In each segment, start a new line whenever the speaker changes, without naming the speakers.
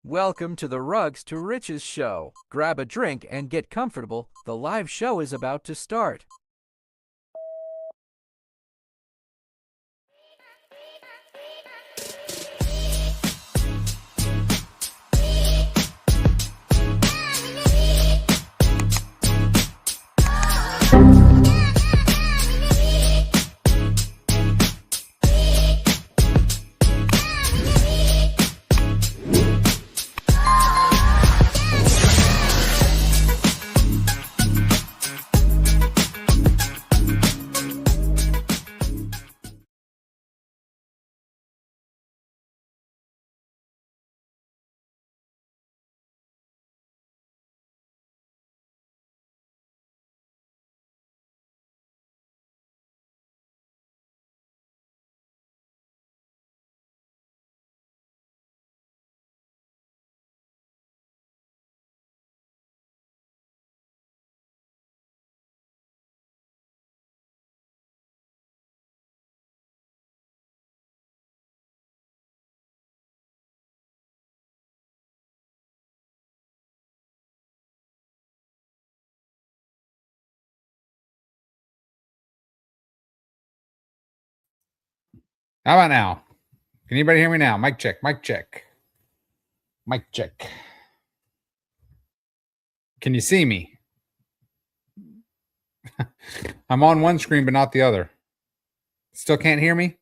Welcome to the Rugs to Riches show. Grab a drink and get comfortable. The live show is about to start.
How about now? Can anybody hear me now? Mic check, mic check. Mic check. Can you see me? I'm on one screen, but not the other. Still can't hear me?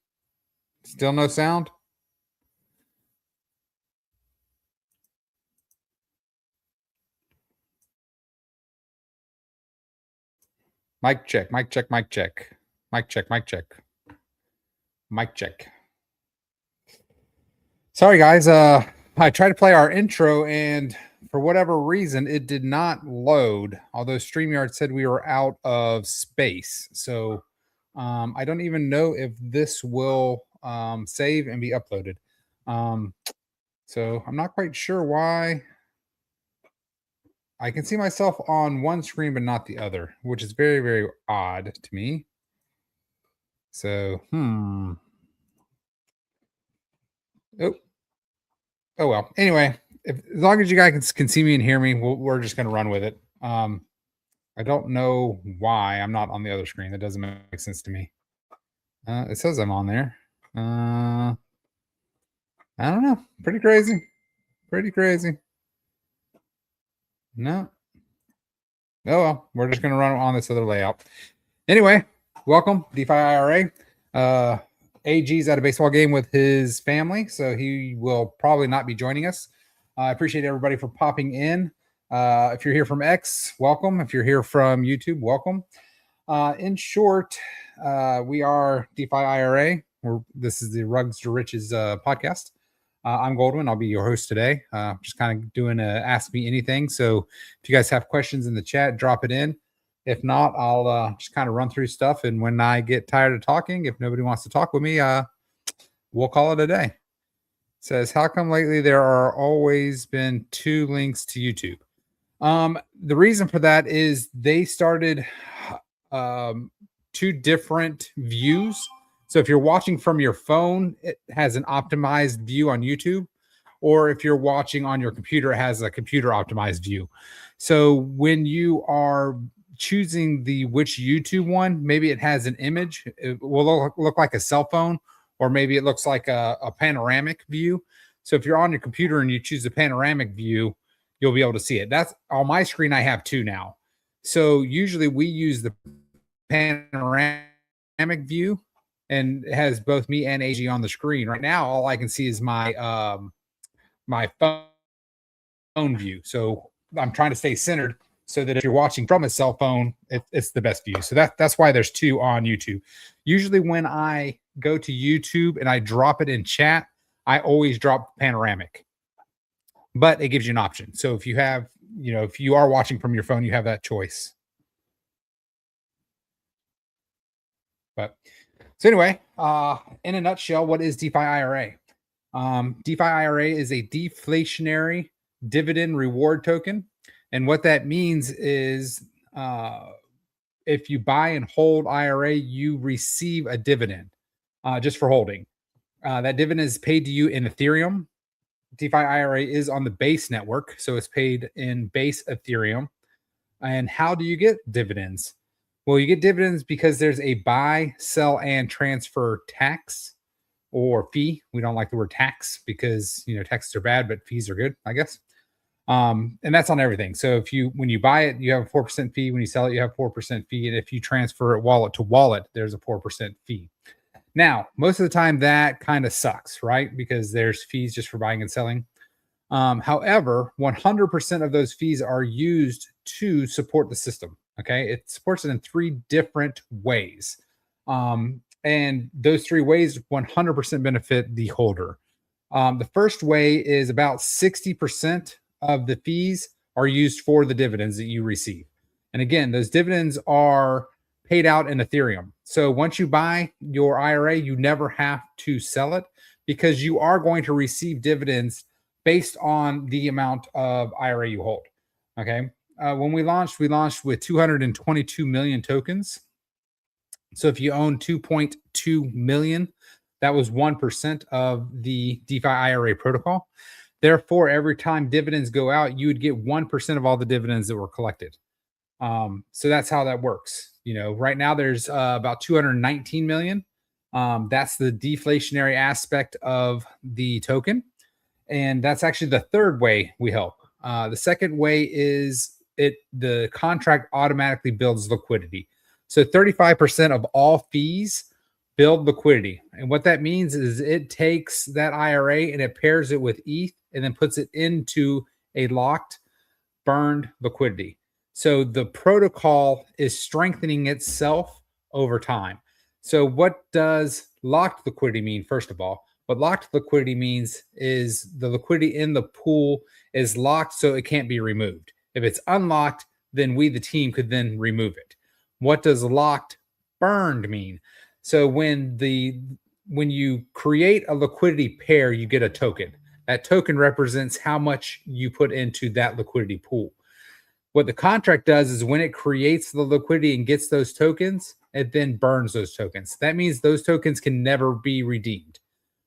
Still no sound? Mic check, mic check, mic check. Mic check, mic check. Mic check. Sorry, guys. I tried to play our intro, and for whatever reason, it did not load, although StreamYard said we were out of space. So I don't even know if this will save and be uploaded. So I'm not quite sure why. I can see myself on one screen, but not the other, which is very, very odd to me. So, Oh well. Anyway, as long as you guys can see me and hear me, we're just going to run with it. I don't know why I'm not on the other screen. That doesn't make sense to me. It says I'm on there. I don't know. Pretty crazy. Pretty crazy. No. Oh well. We're just going to run on this other layout. Anyway, welcome, DeFi-IRA. AG's at a baseball game with his family, so he will probably not be joining us. I appreciate everybody for popping in. If you're here from X, welcome. If you're here from YouTube, welcome. In short, we are DeFi-IRA. This is the Rugs to Riches podcast. I'm Goldwyn. I'll be your host today. Just kind of doing a Ask Me Anything. So if you guys have questions in the chat, drop it in. If not, I'll just kind of run through stuff. And when I get tired of talking, if nobody wants to talk with me, we'll call it a day. It says, how come lately there are always been 2 links to YouTube? The reason for that is they started 2 different views. So if you're watching from your phone, it has an optimized view on YouTube. Or if you're watching on your computer, it has a computer optimized view. So when you are choosing the which YouTube one, maybe it has an image. It will look like a cell phone, or maybe it looks like a panoramic view. So if you're on your computer and you choose the panoramic view, you'll be able to see it. That's on my screen. I have 2 now. So usually we use the panoramic view, and it has both me and AG on the screen. Right now, all I can see is my my phone view. So I'm trying to stay centered so that if you're watching from a cell phone, it's the best view. So that's why there's 2 on YouTube. Usually when I go to YouTube and I drop it in chat, I always drop panoramic, but it gives you an option. So if you have, if you are watching from your phone, you have that choice. But so anyway, in a nutshell, what is DeFi-IRA? DeFi-IRA is a deflationary dividend reward token. And what that means is if you buy and hold IRA, you receive a dividend just for holding. That dividend is paid to you in Ethereum. DeFi IRA is on the Base network, so it's paid in Base Ethereum. And how do you get dividends? Well, you get dividends because there's a buy, sell, and transfer tax or fee. We don't like the word tax because taxes are bad, but fees are good, I guess. And that's on everything. So when you buy it, you have a 4% fee. When you sell it, you have 4% fee. And if you transfer it wallet to wallet, there's a 4% fee. Now, most of the time that kind of sucks, right? Because there's fees just for buying and selling. However, 100% of those fees are used to support the system. Okay. It supports it in 3 different ways. And those 3 ways 100% benefit the holder. The first way is about 60% of the fees are used for the dividends that you receive. And again, those dividends are paid out in Ethereum. So once you buy your IRA, you never have to sell it because you are going to receive dividends based on the amount of IRA you hold. Okay. When we launched with 222 million tokens. So if you own 2.2 million, that was 1% of the DeFi IRA protocol. Therefore, every time dividends go out, you would get 1% of all the dividends that were collected. So that's how that works. Right now there's about 219 million. That's the deflationary aspect of the token. And that's actually the third way we help. The second way is the contract automatically builds liquidity. So 35% of all fees build liquidity. And what that means is it takes that IRA and it pairs it with ETH and then puts it into a locked, burned liquidity. So the protocol is strengthening itself over time. So what does locked liquidity mean? First of all, what locked liquidity means is the liquidity in the pool is locked so it can't be removed. If it's unlocked, then we, the team, could then remove it. What does locked burned mean? So when you create a liquidity pair, you get a token. That token represents how much you put into that liquidity pool. What the contract does is when it creates the liquidity and gets those tokens, it then burns those tokens. That means those tokens can never be redeemed.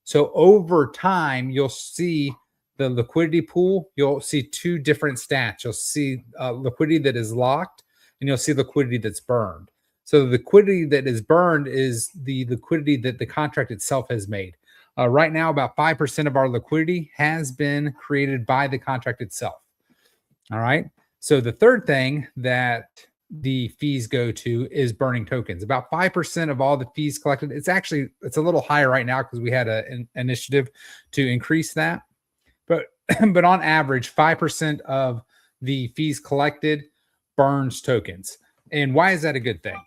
So over time, you'll see the liquidity pool. You'll see 2 different stats. You'll see liquidity that is locked, and you'll see liquidity that's burned. So the liquidity that is burned is the liquidity that the contract itself has made. Right now, about 5% of our liquidity has been created by the contract itself. All right. So the third thing that the fees go to is burning tokens. About 5% of all the fees collected. It's a little higher right now because we had an initiative to increase that. But on average, 5% of the fees collected burns tokens. And why is that a good thing?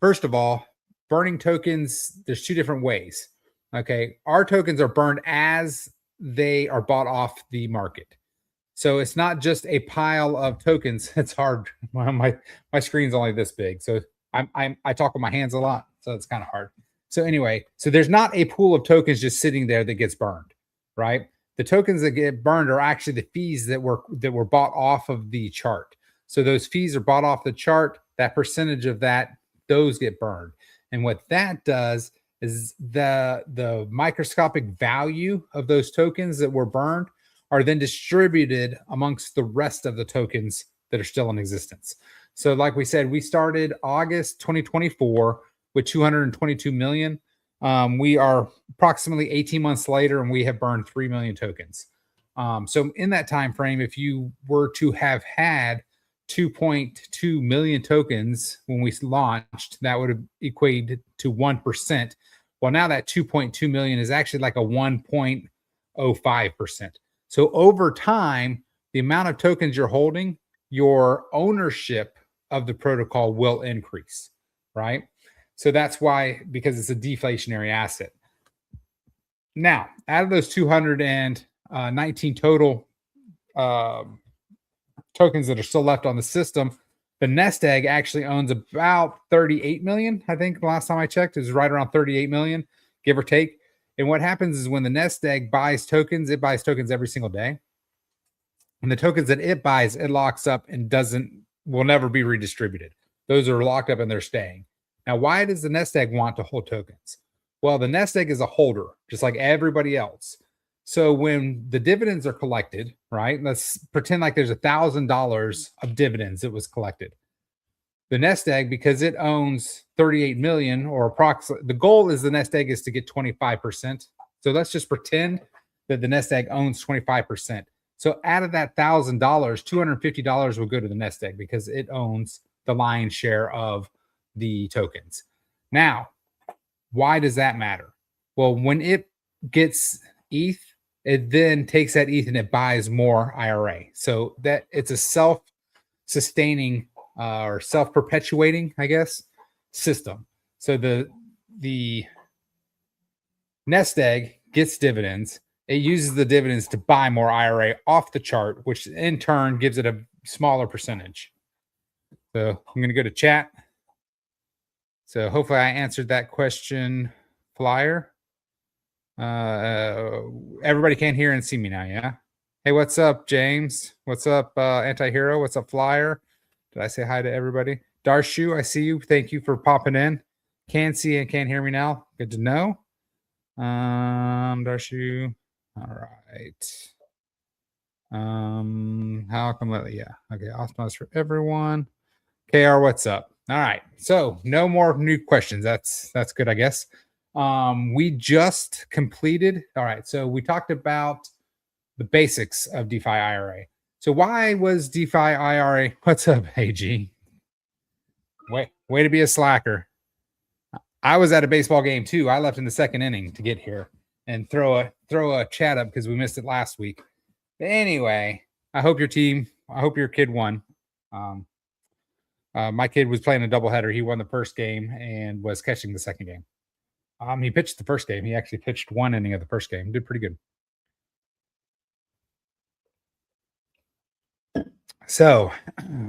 First of all, burning tokens, there's 2 different ways. Okay. Our tokens are burned as they are bought off the market. So it's not just a pile of tokens. It's hard. My screen's only this big. So I talk with my hands a lot. So it's kind of hard. So anyway, so there's not a pool of tokens just sitting there that gets burned, right? The tokens that get burned are actually the fees that were bought off of the chart. So those fees are bought off the chart. That percentage of those get burned. And what that does is the microscopic value of those tokens that were burned are then distributed amongst the rest of the tokens that are still in existence. So like we said, we started August 2024 with 222 million. We are approximately 18 months later, and we have burned 3 million tokens. So in that time frame, if you were to have had 2.2 million tokens when we launched, that would have equated to 1%. Well, now that 2.2 million is actually like a 1.05%. So over time, the amount of tokens you're holding, your ownership of the protocol will increase, right? So that's why, because it's a deflationary asset. Now, out of those 219 total tokens that are still left on the system, the nest egg actually owns about 38 million. I think the last time I checked, it was right around 38 million, give or take. And what happens is when the nest egg buys tokens, it buys tokens every single day. And the tokens that it buys, it locks up and will never be redistributed. Those are locked up and they're staying. Now, why does the nest egg want to hold tokens? Well, the nest egg is a holder, just like everybody else. So when the dividends are collected, right? Let's pretend like there's $1,000 of dividends that was collected. The nest egg, because it owns 38 million or approximately, the goal is the nest egg is to get 25%. So let's just pretend that the nest egg owns 25%. So out of that $1,000, $250 will go to the nest egg because it owns the lion's share of the tokens. Now, why does that matter? Well, when it gets ETH, it then takes that ETH and it buys more IRA. So that it's a self-sustaining or self-perpetuating, I guess, system. So the nest egg gets dividends. It uses the dividends to buy more IRA off the chart, which in turn gives it a smaller percentage. So I'm going to go to chat. So hopefully I answered that question, Flyer. Everybody can hear and see me now, yeah? Hey, what's up, James? What's up, Anti-Hero? What's up, Flyer? Did I say hi to everybody? Darshu, I see you. Thank you for popping in. Can see and can hear me now. Good to know. Darshu. All right. How come lately? Yeah. Okay. Optimize for everyone. KR, what's up? All right. So no more new questions. That's good, I guess. We just completed. All right. So we talked about the basics of DeFi-IRA. So why was DeFi-IRA? What's up, AG? Way to be a slacker. I was at a baseball game too. I left in the second inning to get here and throw a chat up because we missed it last week. But anyway, I hope your kid won. My kid was playing a doubleheader. He won the first game and was catching the second game. He pitched the first game. He actually pitched one inning of the first game. Did pretty good. So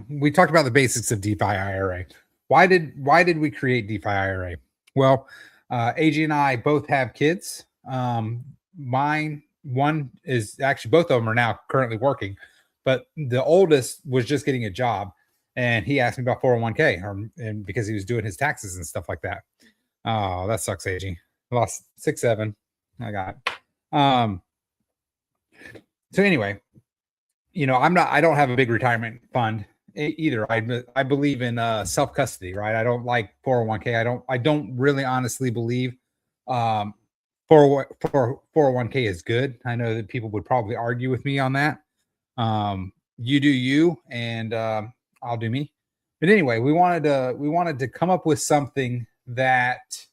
we talked about the basics of DeFi-IRA. Why did we create DeFi-IRA? Well, AG and I both have kids. Mine, one is actually, both of them are now currently working, but the oldest was just getting a job, and he asked me about 401k, and because he was doing his taxes and stuff like that. Oh, that sucks, AG. Lost 6-7. I got it. So anyway, I don't have a big retirement fund either. I believe in self-custody, right? I don't like 401k. I don't really honestly believe 401k is good. I know that people would probably argue with me on that. You do you, and I'll do me. But anyway, we wanted to come up with something that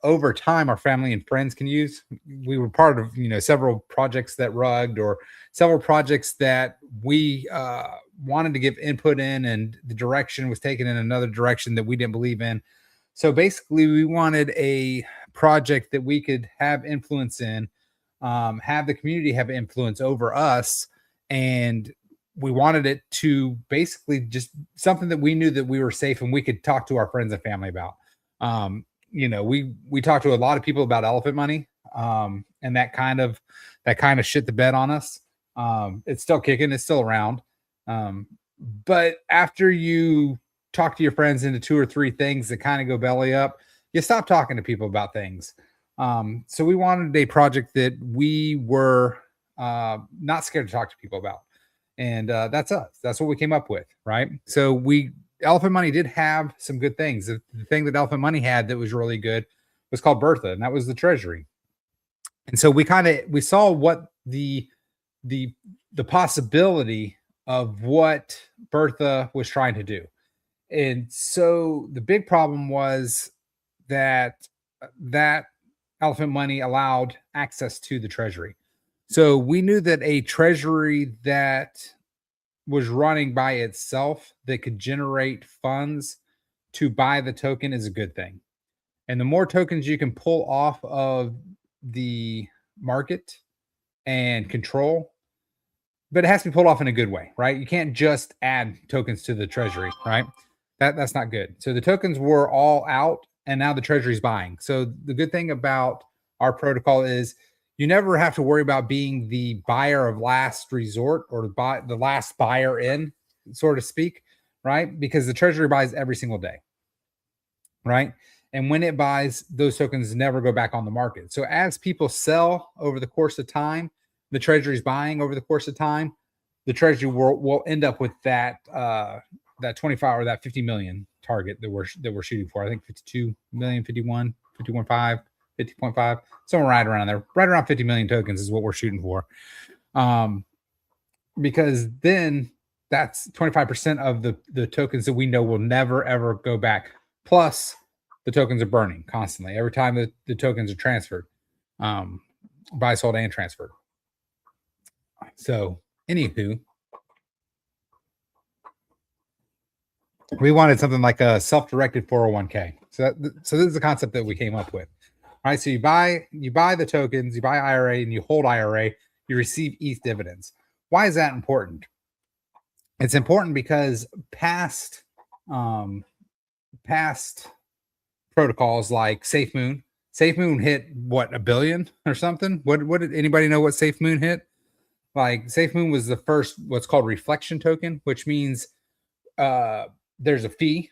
over time our family and friends can use. We were part of several projects that rugged, or several projects that we wanted to give input in, and the direction was taken in another direction that we didn't believe in. So basically we wanted a project that we could have influence in, have the community have influence over us, and we wanted it to basically just something that we knew that we were safe and we could talk to our friends and family about. We talked to a lot of people about elephant money, and that kind of shit the bed on us. It's still kicking, it's still around. But after you talk to your friends into 2 or 3 things that kind of go belly up, you stop talking to people about things. So we wanted a project that we were not scared to talk to people about. And that's us. That's what we came up with, right? So Elephant Money did have some good things. The thing that Elephant Money had that was really good was called Bertha, and that was the treasury. And so we saw what the possibility of what Bertha was trying to do. And so the big problem was that Elephant Money allowed access to the treasury. So we knew that a treasury that was running by itself that could generate funds to buy the token is a good thing. And the more tokens you can pull off of the market and control, but it has to be pulled off in a good way, right? You can't just add tokens to the treasury, right? That's not good. So the tokens were all out, and now the treasury's buying. So the good thing about our protocol is you never have to worry about being the buyer of last resort, or the last buyer in, so to speak, right? Because the treasury buys every single day, right? And when it buys, those tokens never go back on the market. So as people sell over the course of time, the treasury's buying over the course of time, the treasury will end up with that that 25 or that 50 million target that we're shooting for. I think 52 million, 51, 51.5, 50.5, somewhere right around there. Right around 50 million tokens is what we're shooting for. Because then that's 25% of the tokens that we know will never ever go back. Plus the tokens are burning constantly every time the tokens are transferred, buy, sold, and transferred. So anywho, we wanted something like a self-directed 401k. So this is the concept that we came up with. All right. So you buy the tokens, you buy IRA, and you hold IRA, you receive ETH dividends. Why is that important? It's important because past protocols like SafeMoon hit what, $1 billion or something? What did anybody know what SafeMoon hit? Like SafeMoon was the first what's called reflection token, which means there's a fee,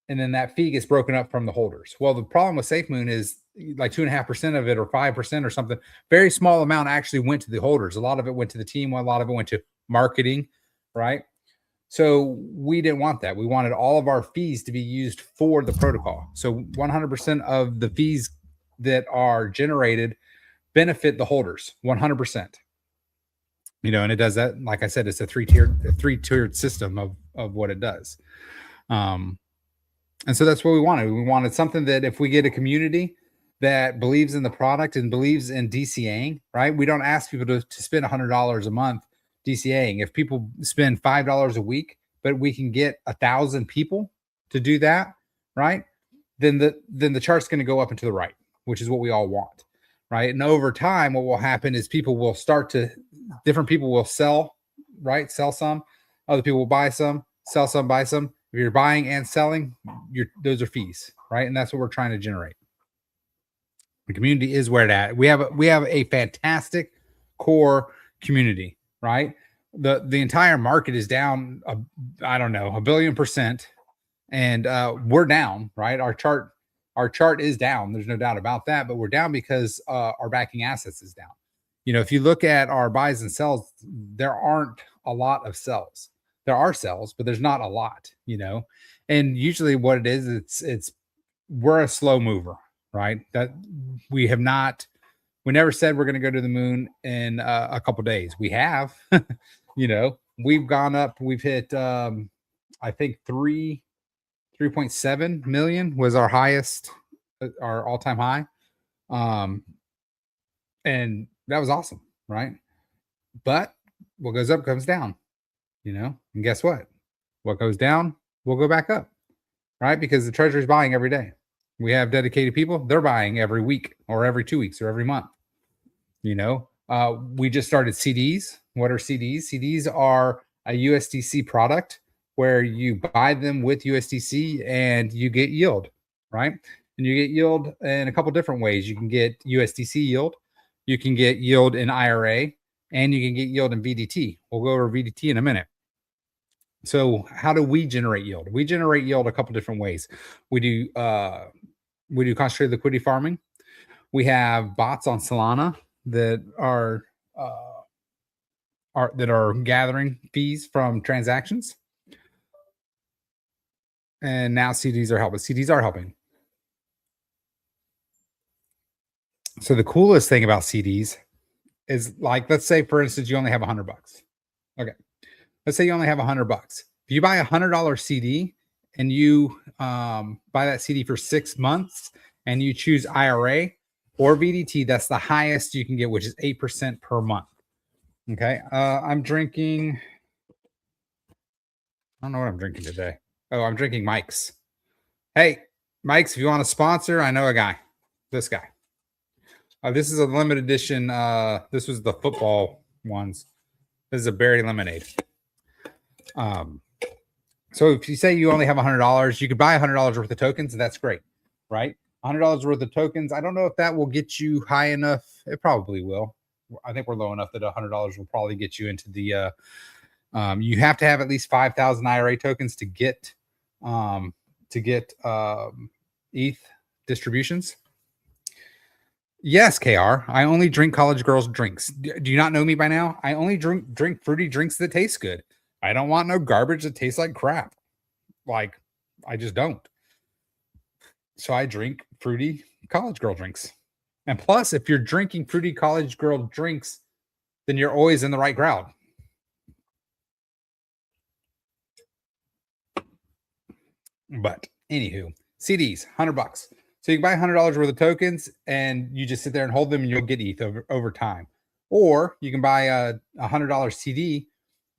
and then that fee gets broken up from the holders. Well, the problem with SafeMoon is like 2.5% of it or 5% or something. Very small amount actually went to the holders. A lot of it went to the team. A lot of it went to marketing, right? So we didn't want that. We wanted all of our fees to be used for the protocol. So 100% of the fees that are generated benefit the holders, 100%. And it does that. Like I said, it's a three-tiered system of what it does. And so that's what we wanted. We wanted something that if we get a community that believes in the product and believes in DCAing, right? We don't ask people to spend $100 a month DCAing. If people spend $5 a week, but we can get 1,000 people to do that, right? Then the chart's going to go up and to the right, which is what we all want, right? And over time, what will happen is different people will sell, right? Sell some, other people will buy some, sell some, buy some. If you're buying and selling, those are fees, right? And that's what we're trying to generate. The community is where it at. We have a fantastic core community, right? The entire market is down, I don't know, 1 billion %, and we're down, right? Our chart is down. There's no doubt about that, but we're down because our backing assets is down. If you look at our buys and sells, there aren't a lot of sells. There are sells, but there's not a lot, and usually what it is, we're a slow mover, right? That we never said we're going to go to the moon in a couple days. We have, we've gone up, we've hit, I think 3.7 million was our highest, our all-time high. And that was awesome, right? But what goes up comes down, and guess what? What goes down will go back up, right? Because the treasury is buying every day. We have dedicated people. They're buying every week or every 2 weeks or every month. We just started CDs. What are CDs? CDs are a USDC product where you buy them with USDC and you get yield, right? And you get yield in a couple different ways. You can get USDC yield, you can get yield in IRA, and you can get yield in VDT. We'll go over VDT in a minute. So how do we generate yield? We generate yield a couple different ways. We do concentrated liquidity farming. We have bots on Solana that are gathering fees from transactions. And now CDs are helping. So the coolest thing about CDs is, like, let's say for instance, you only have $100. Okay. Let's say you only have $100. If you buy a $100 CD and you buy that CD for 6 months and you choose IRA or VDT, that's the highest you can get, which is 8% per month. Okay. I'm drinking, I don't know what I'm drinking today. Oh, I'm drinking Mike's. Hey, Mike's, if you want to sponsor, I know a guy. This guy. This is a limited edition. This was the football ones. This is a berry lemonade. So if you say you only have $100, you could buy $100 worth of tokens, and that's great, right? $100 worth of tokens. I don't know if that will get you high enough. It probably will. I think we're low enough that $100 will probably get you into the. You have to have at least 5,000 IRA tokens to get ETH distributions. Yes, KR. I only drink college girls' drinks. Do you not know me by now? I only drink fruity drinks that taste good. I don't want no garbage that tastes like crap. Like, I just don't. So I drink fruity college girl drinks. And plus, if you're drinking fruity college girl drinks, then you're always in the right crowd. But anywho, CDs, $100. So you can buy $100 worth of tokens and you just sit there and hold them and you'll get ETH over time. Or you can buy a $100 CD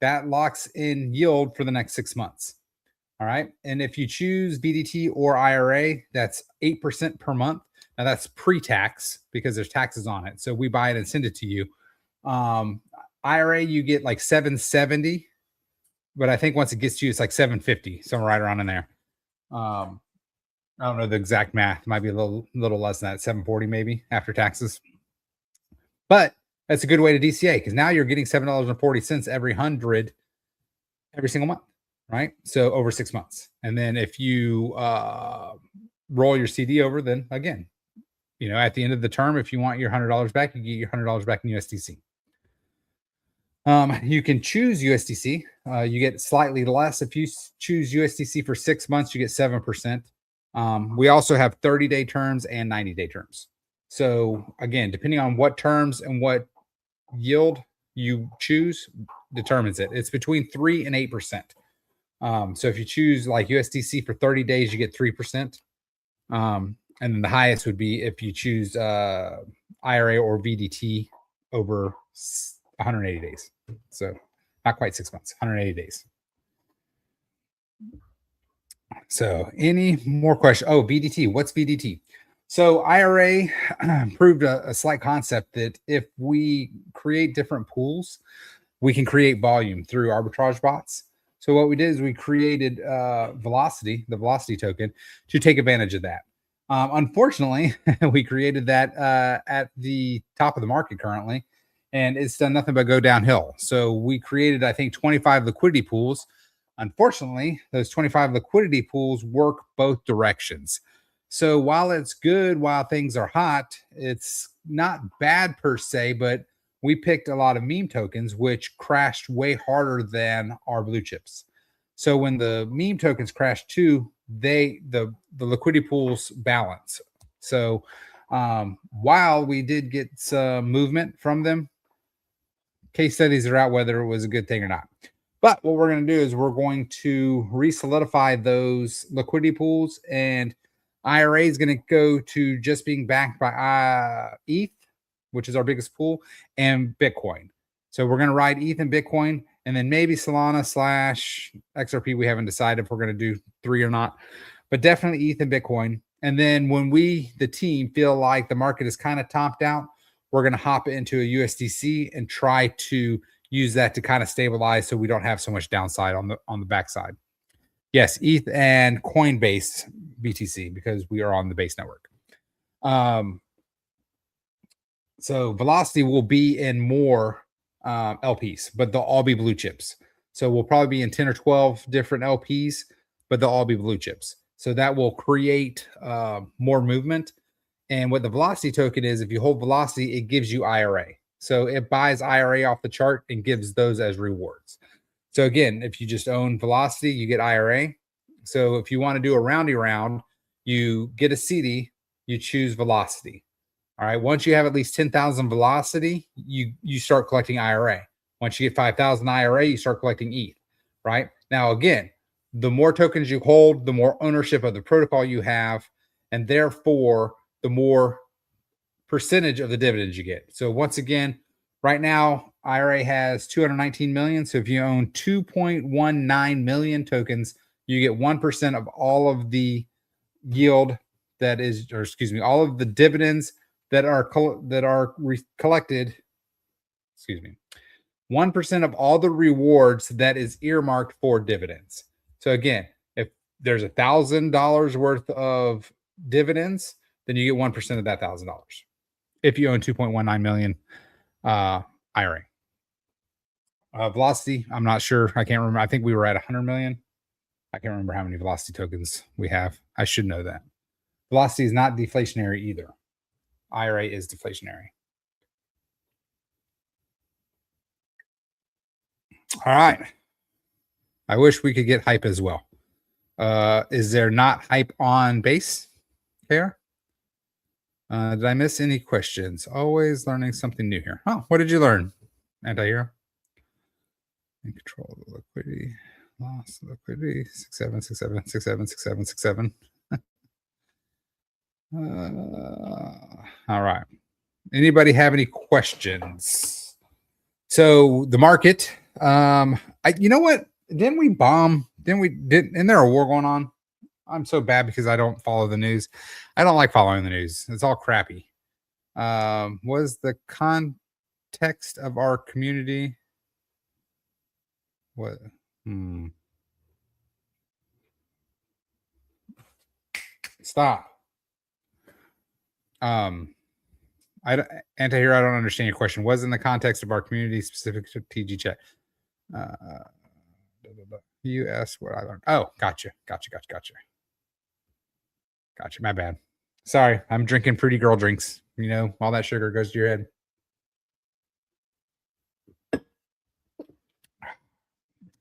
that locks in yield for the next 6 months. All right. And if you choose BDT or IRA, that's 8% per month. Now that's pre-tax because there's taxes on it. So we buy it and send it to you. IRA, you get like 770, but I think once it gets to you, it's like 750, somewhere right around in there. I don't know the exact math. It might be a little less than that, 740 maybe after taxes. But that's a good way to DCA because now you're getting $7.40 every 100 every single month, right? So over 6 months. And then if you roll your CD over, then again, at the end of the term, if you want your $100 back, you get your $100 back in USDC. You can choose USDC. You get slightly less. If you choose USDC for 6 months, you get 7%. We also have 30-day terms and 90-day terms. So again, depending on what terms and what yield you choose determines it. It's between 3 and 8%. So if you choose like USDC for 30 days, you get 3%. And then the highest would be if you choose IRA or VDT over 180 days. So not quite 6 months, 180 days. So any more questions? Oh, BDT. What's BDT? So IRA proved a slight concept that if we create different pools, we can create volume through arbitrage bots. So what we did is we created Velocity, the Velocity token, to take advantage of that. Unfortunately, we created that at the top of the market currently, and it's done nothing but go downhill. So we created, I think, 25 liquidity pools. Unfortunately, those 25 liquidity pools work both directions. So while it's good, while things are hot, it's not bad per se, but we picked a lot of meme tokens, which crashed way harder than our blue chips. So when the meme tokens crashed too, the liquidity pools balance. So while we did get some movement from them, case studies are out whether it was a good thing or not. But what we're going to do is we're going to re-solidify those liquidity pools, and IRA is going to go to just being backed by ETH, which is our biggest pool, and Bitcoin. So we're going to ride ETH and Bitcoin, and then maybe Solana / XRP. We haven't decided if we're going to do 3 or not, but definitely ETH and Bitcoin. And then when we, the team, feel like the market is kind of topped out, we're going to hop into a USDC and try to use that to kind of stabilize so we don't have so much downside on the backside. Yes, ETH and Coinbase BTC because we are on the base network. So Velocity will be in more LPs, but they'll all be blue chips. So we'll probably be in 10 or 12 different LPs, but they'll all be blue chips. So that will create more movement. And what the Velocity token is, if you hold Velocity, it gives you IRA. So it buys IRA off the chart and gives those as rewards. So again, if you just own Velocity, you get IRA. So if you want to do a roundy round, you get a CD, you choose Velocity. All right. Once you have at least 10,000 Velocity, you start collecting IRA. Once you get 5,000 IRA, you start collecting ETH. Right. Now, again, the more tokens you hold, the more ownership of the protocol you have, and therefore the more percentage of the dividends you get. So once again, right now, IRA has 219 million. So if you own 2.19 million tokens, you get 1% of all of the yield that is, or excuse me, all of the dividends that are collected. Excuse me, 1% of all the rewards that is earmarked for dividends. So again, if there's $1,000 worth of dividends, then you get 1% of that $1,000. If you own 2.19 million IRA. Velocity, I'm not sure. I can't remember. I think we were at 100 million. I can't remember how many Velocity tokens we have. I should know that. Velocity is not deflationary either. IRA is deflationary. All right. I wish we could get hype as well. Is there not hype on base here? Did I miss any questions? Always learning something new here. Oh, what did you learn, Anti-hero? In control of the liquidity. Loss of liquidity. 6-7, 6-7, 6-7, 6-7, 6-7. All right. Anybody have any questions? So the market, you know what? Didn't we bomb? Isn't there a war going on? I'm so bad because I don't follow the news. I don't like following the news. It's all crappy. Was the context of our community what? Stop. Anti-hero, I don't understand your question. Was in the context of our community specific to TG chat. You asked what I learned. Oh, gotcha. My bad. Sorry, I'm drinking pretty girl drinks. You know, all that sugar goes to your head.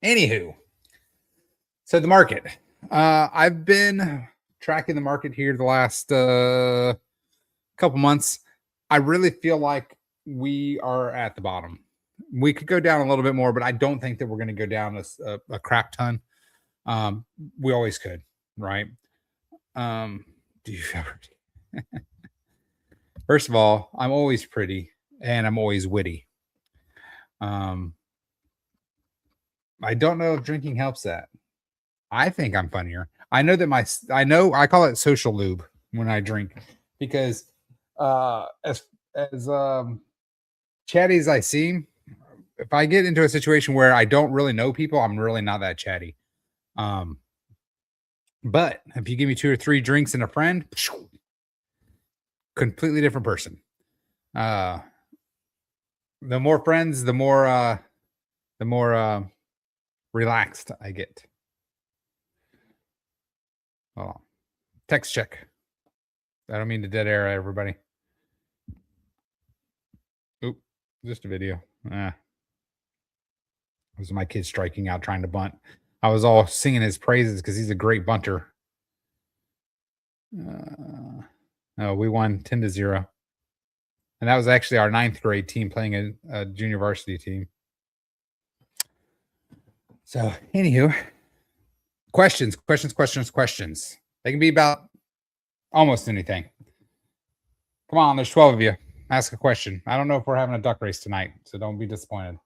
Anywho, so the market. I've been tracking the market here the last couple months. I really feel like we are at the bottom. We could go down a little bit more, but I don't think that we're going to go down a crap ton. We always could, right? Do you ever? First of all, I'm always pretty and I'm always witty. I don't know if drinking helps that. I think I'm funnier. I know that I call it social lube when I drink because as chatty as I seem, if I get into a situation where I don't really know people, I'm really not that chatty. But if you give me 2 or 3 drinks and a friend, completely different person. The more friends, the more relaxed I get. Oh, text check. I don't mean to dead air everybody. Oop, just a video. It was my kid striking out trying to bunt. I was all singing his praises because he's a great bunter. No, we won 10-0. And that was actually our 9th grade team playing a junior varsity team. So, anywho, questions. They can be about almost anything. Come on, there's 12 of you. Ask a question. I don't know if we're having a duck race tonight, so don't be disappointed.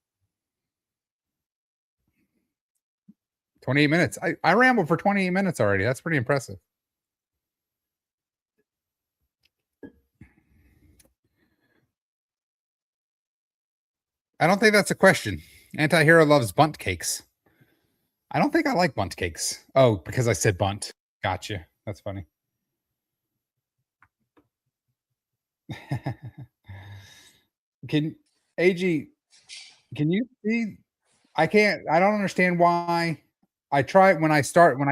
28 minutes. I rambled for 28 minutes already. That's pretty impressive. I don't think that's a question. Anti-hero loves bunt cakes. I don't think I like bunt cakes. Oh, because I said bunt. Gotcha. That's funny. Can you see? I don't understand why. I tried when I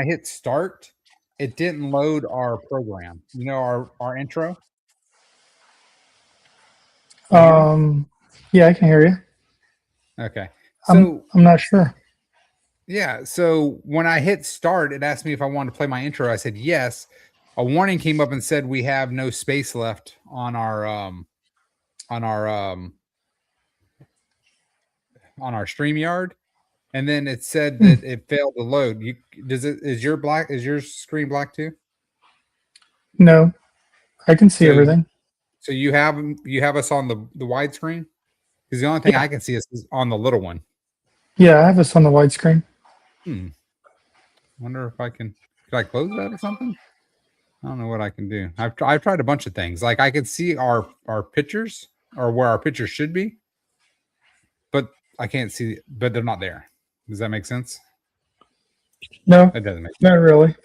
hit start, it didn't load our program. You know, our intro.
Yeah, I can hear you.
Okay. So
I'm not sure.
Yeah. So when I hit start, it asked me if I wanted to play my intro. I said yes. A warning came up and said we have no space left on our StreamYard. And then it said that it failed to load. Is your screen black too?
No, I can see everything.
So you have us on the widescreen? Because the only thing I can see is on the little one.
Yeah, I have us on the widescreen.
Wonder if could I close that or something? I don't know what I can do. I've tried a bunch of things. Like I can see our pictures or where our pictures should be, but I can't see. But they're not there. Does that make sense?
No,
it doesn't make sense.
Not really.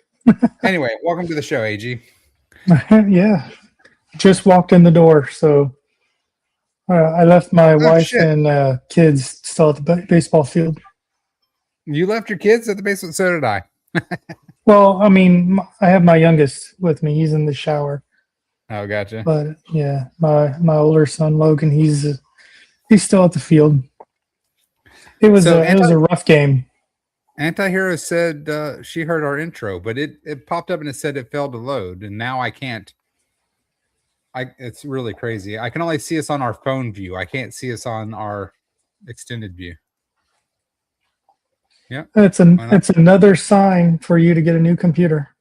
Anyway, welcome to the show, AG.
Yeah, just walked in the door, so I left my wife and kids still at the baseball field.
You left your kids at the baseball? So did I.
Well, I mean, I have my youngest with me. He's in the shower.
Oh, gotcha.
But yeah, my older son Logan, he's still at the field. It was
So
a rough game.
Anti-Hero said she heard our intro, but it popped up and it said it failed to load, and now I can't. It's really crazy. I can only see us on our phone view. I can't see us on our extended view. Yeah,
It's another sign for you to get a new computer.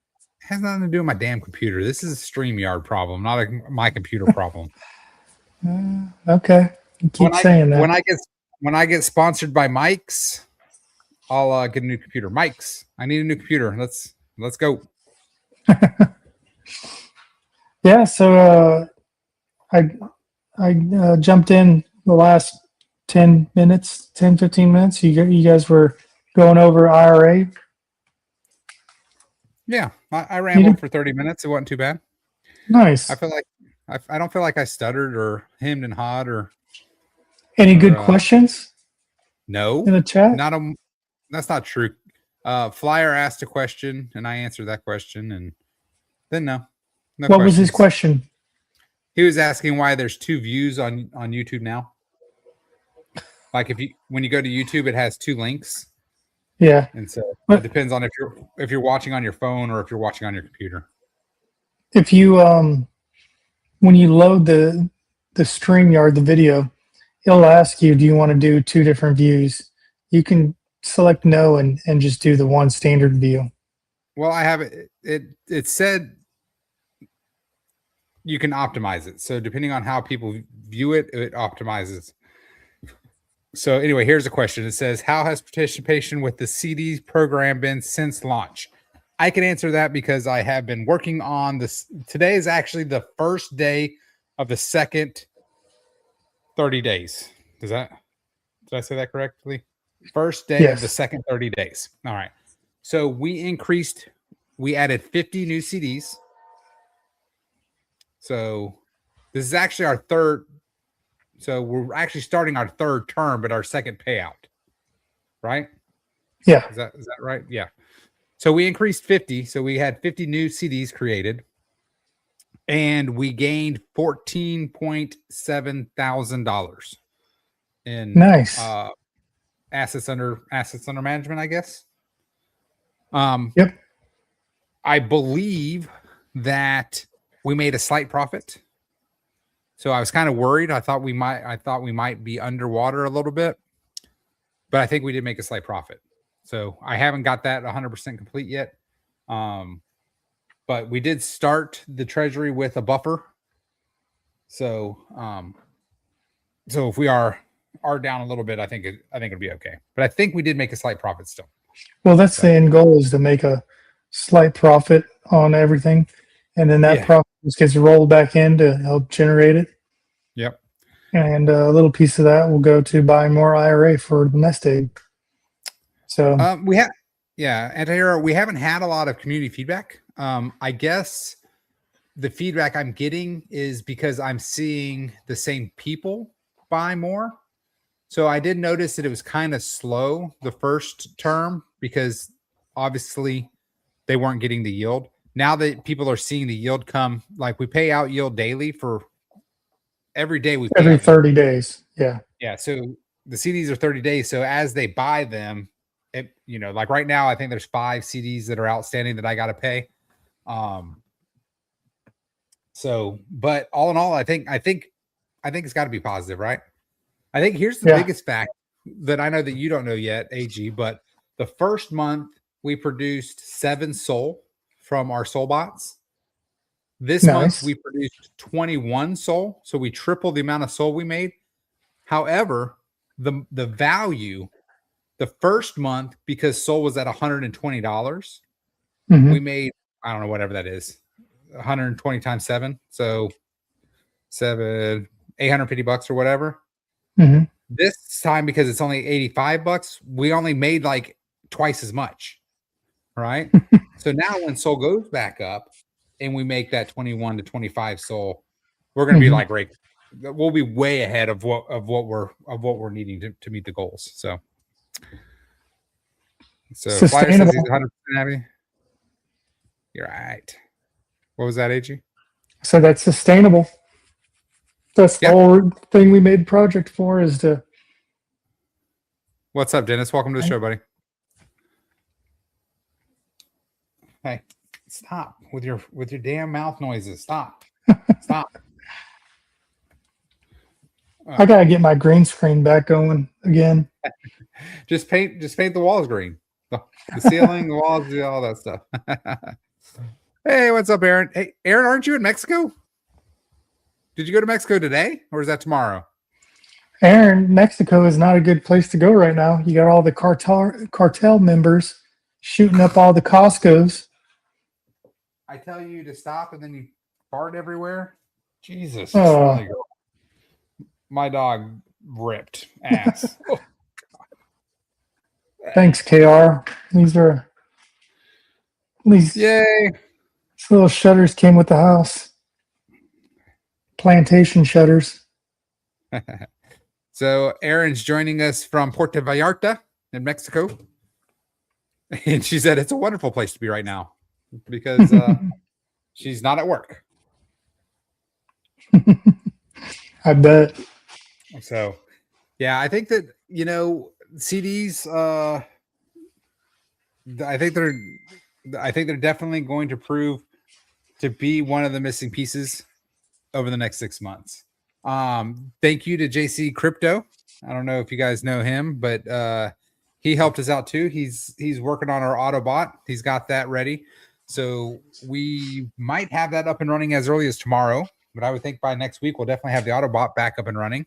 Has nothing to do with my damn computer. This is a StreamYard problem, not my computer problem.
Okay, you keep saying that.
When I get sponsored by Mike's, I'll get a new computer. Mike's, I need a new computer. Let's go.
Yeah, so I jumped in the last 10 minutes, 10, 15 minutes. You guys were going over IRA.
Yeah, I rambled for 30 minutes. It wasn't too bad.
Nice.
I feel like I don't feel like I stuttered or hemmed and hawed or
any good questions?
No,
in the chat.
That's not true. Flyer asked a question and I answered that question, and then no
what
questions.
was his question?
He was asking why there's 2 views on YouTube now. Like when you go to YouTube, it has 2 links.
Yeah,
and so it depends on if you're watching on your phone or if you're watching on your computer.
If you when you load the StreamYard, the video, it'll ask you, do you want to do 2 different views? You can select no and just do the one standard view.
Well, I have it. It said you can optimize it. So depending on how people view it, it optimizes. So anyway, here's a question. It says, how has participation with the CD program been since launch? I can answer that because I have been working on this. Today is actually the first day of the second 30 days. Did I say that correctly? First day of the second 30 days. All right. So we added 50 new CDs. So this is actually our third. So we're actually starting our 3rd term, but our 2nd payout, right?
Yeah.
Is that right? Yeah. So we increased 50. So we had 50 new CDs created, and we gained $14.7 thousand in
nice
assets under management, I guess.
Yep.
I believe that we made a slight profit. So I was kind of worried. I thought we might be underwater a little bit, but I think we did make a slight profit. So I haven't got that 100% complete yet. But we did start the treasury with a buffer. So, so if we are down a little bit, I think it'll be okay. But I think we did make a slight profit still.
Well, that's the end goal, is to make a slight profit on everything. And then that profit just gets rolled back in to help generate it.
Yep.
And a little piece of that will go to buying more IRA for the nest egg. So
Anti-Hero, we haven't had a lot of community feedback. I guess the feedback I'm getting is because I'm seeing the same people buy more. So I did notice that it was kind of slow the first term because obviously they weren't getting the yield. Now that people are seeing the yield come, like we pay out yield daily for every day.
Every 30 days. Yeah.
Yeah. So the CDs are 30 days. So as they buy them, like right now, I think there's 5 CDs that are outstanding that I got to pay. So, but all in all, I think it's got to be positive, right? I think here's the biggest fact that I know that you don't know yet, AG, but the first month we produced 7 SOL from our SOL bots. This month we produced 21 SOL. So we tripled the amount of SOL we made. However, the value, the first month, because SOL was at $120, we made, I don't know, whatever that is, 120 times 7. So $850 or whatever. This time, because it's only $85, we only made like twice as much. Right. So now when SOL goes back up and we make that 21 to 25 SOL, we're going to be like, right, we'll be way ahead of what we're needing to meet the goals. So Flyer says he's 100% happy. You're right. What was that, AG?
So that's sustainable. That's the
Yep.
whole thing we made the project for, is to.
What's up, Dennis? Welcome to the show, buddy. Hey, stop with your damn mouth noises. Stop. Stop.
I gotta get my green screen back going again.
Just paint the walls green. The ceiling, the walls, all that stuff. Hey, what's up, Aaron? Hey, Aaron, aren't you in Mexico? Did you go to Mexico today, or is that tomorrow?
Aaron, Mexico is not a good place to go right now. You got all the cartel members shooting up all the Costco's.
I tell you to stop, and then you fart everywhere. Jesus.
Oh.
My dog ripped ass.
Thanks, KR. These
Yay.
little shutters came with the house. Plantation shutters.
So Erin's joining us from Puerto Vallarta in Mexico. And she said it's a wonderful place to be right now because she's not at work.
I bet.
So, yeah, I think that, CDs, I think they're definitely going to prove to be one of the missing pieces over the next 6 months. Thank you to JC Crypto. I don't know if you guys know him, but he helped us out too. He's working on our Autobot. He's got that ready. So we might have that up and running as early as tomorrow, but I would think by next week we'll definitely have the Autobot back up and running.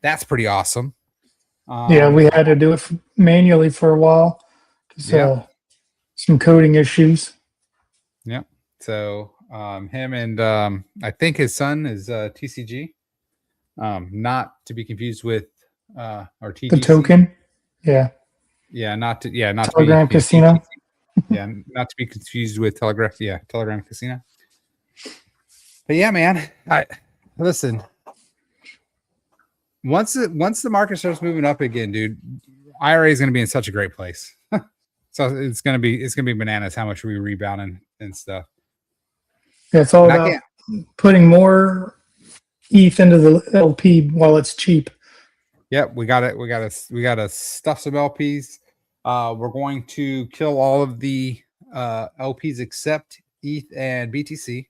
That's pretty awesome.
Yeah, we had to do it manually for a while. Some coding issues.
Yeah. So him and I think his son is TCG. Not to be confused with or TGC.
The token. Yeah.
Yeah, not to
Telegram Casino.
Yeah, not to be confused with Telegram Casino. But yeah, man, listen. Once the market starts moving up again, dude, IRA is going to be in such a great place. So it's going to be bananas how much we rebound and stuff.
Yeah, it's all about putting more ETH into the LP while it's cheap.
Yep, we got to stuff some LPs. We're going to kill all of the LPs except ETH and BTC.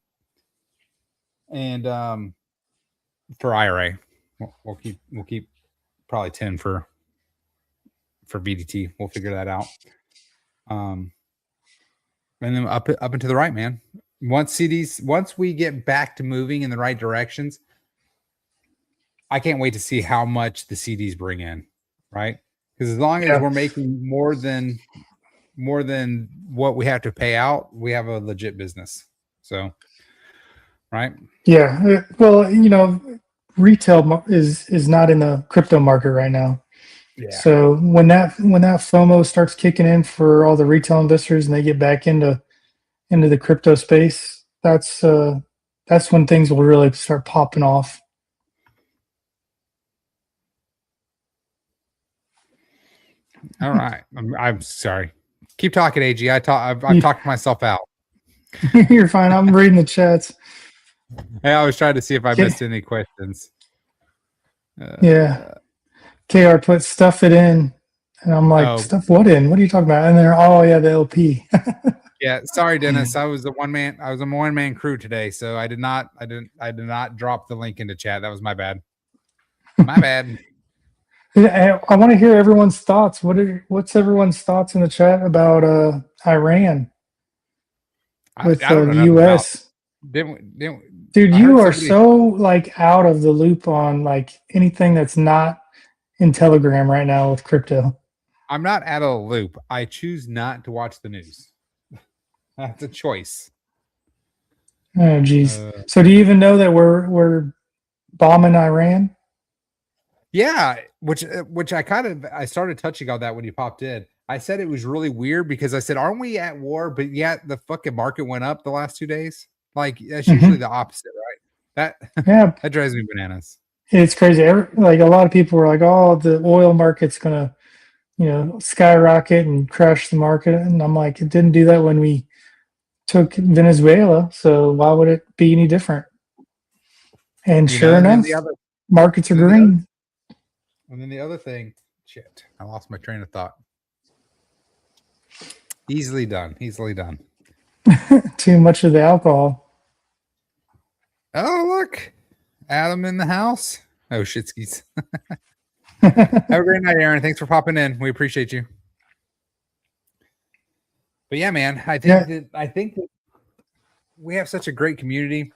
And for IRA, we'll keep probably 10 for BDT. We'll figure that out. And then up and to the right, man. Once we get back to moving in the right directions, I can't wait to see how much the CDs bring in, right? Because as long as we're making more than what we have to pay out, we have a legit business. So, right?
Yeah. Well, retail is not in the crypto market right now. Yeah. So when that FOMO starts kicking in for all the retail investors and they get back into the crypto space, that's when things will really start popping off.
All right. I'm sorry. Keep talking, AG. I've talked myself out.
You're fine. I'm reading the chats.
Hey, I was trying to see if I missed any questions.
Yeah. KR put stuff it in. And I'm like, stuff what in? What are you talking about? And they're, the LP.
Yeah. Sorry, Dennis. I was a one man crew today. So I did not drop the link into chat. That was my bad. My bad.
I want to hear everyone's thoughts. What's everyone's thoughts in the chat about Iran with the U.S.? Dude, you are so out of the loop on anything that's not in Telegram right now with crypto.
I'm not out of the loop. I choose not to watch the news. That's a choice.
Oh, geez. So do you even know that we're bombing Iran?
Yeah, which I started touching on that when you popped in. I said it was really weird because I said, aren't we at war? But yet the fucking market went up the last 2 days. That's usually the opposite, right? That drives me bananas.
It's crazy. A lot of people were like, oh, the oil market's gonna, skyrocket and crash the market. And I'm like, it didn't do that when we took Venezuela, so why would it be any different? And
You
sure
know, and then
enough,
the other,
markets are
and then the other,
green.
and then the other thing, shit, I lost my train of thought. Easily done. Easily done.
Too much of the alcohol.
Oh, look, Adam in the house. Oh, shitskis. Have a great night, Aaron. Thanks for popping in. We appreciate you. But yeah, man, I think that we have such a great community,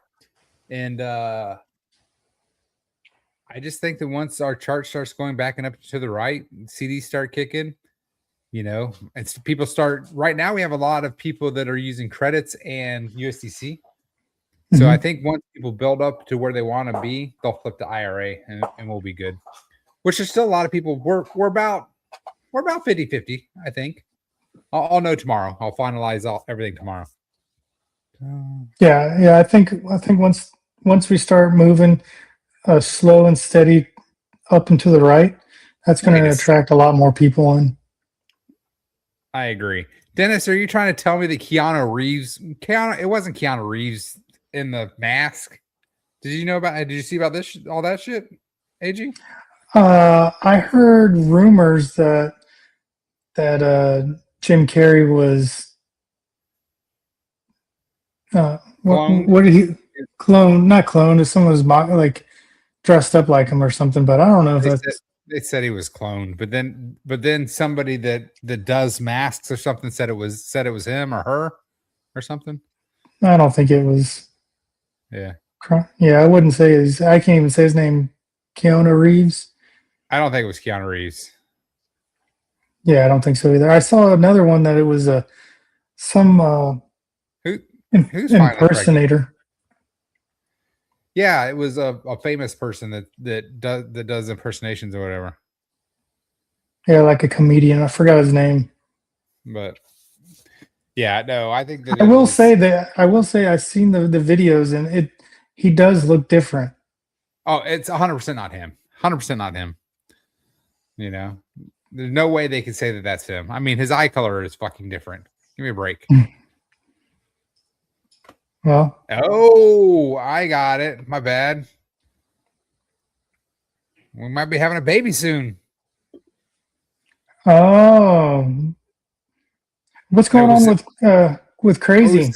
and I just think that once our chart starts going back and up to the right, CDs start kicking, you know, and people start. Right now, we have a lot of people that are using credits and USDC. So I think once people build up to where they want to be, they'll flip to IRA and we'll be good. Which is still a lot of people. We're about 50-50, I think. I'll know tomorrow. I'll finalize everything tomorrow.
Yeah. I think once we start moving slow and steady up and to the right, that's going to attract a lot more people in.
I agree. Dennis, are you trying to tell me that Keanu Reeves? It wasn't Keanu Reeves in the mask. Did you see about this? All that shit, AG?
I heard rumors that Jim Carrey was what did he clone? Not cloned. Someone was like dressed up like him or something. But I don't know if
they said he was cloned. But then somebody that does masks or something said it was him or her or something.
I don't think it was.
Yeah.
Yeah, I wouldn't say I can't even say his name. Keanu Reeves.
I don't think it was Keanu Reeves.
Yeah, I don't think so either. I saw another one that it was some
who's
impersonator.
Yeah, it was a famous person that does impersonations or whatever.
Yeah, like a comedian. I forgot his name.
But yeah, no, I think that
I will say I've seen the videos and he does look different.
Oh, it's 100% not him. 100% not him. You know, there's no way they can say that that's him. I mean, his eye color is fucking different. Give me a break.
Well,
I got it. My bad. We might be having a baby soon.
Oh, what's going on with crazy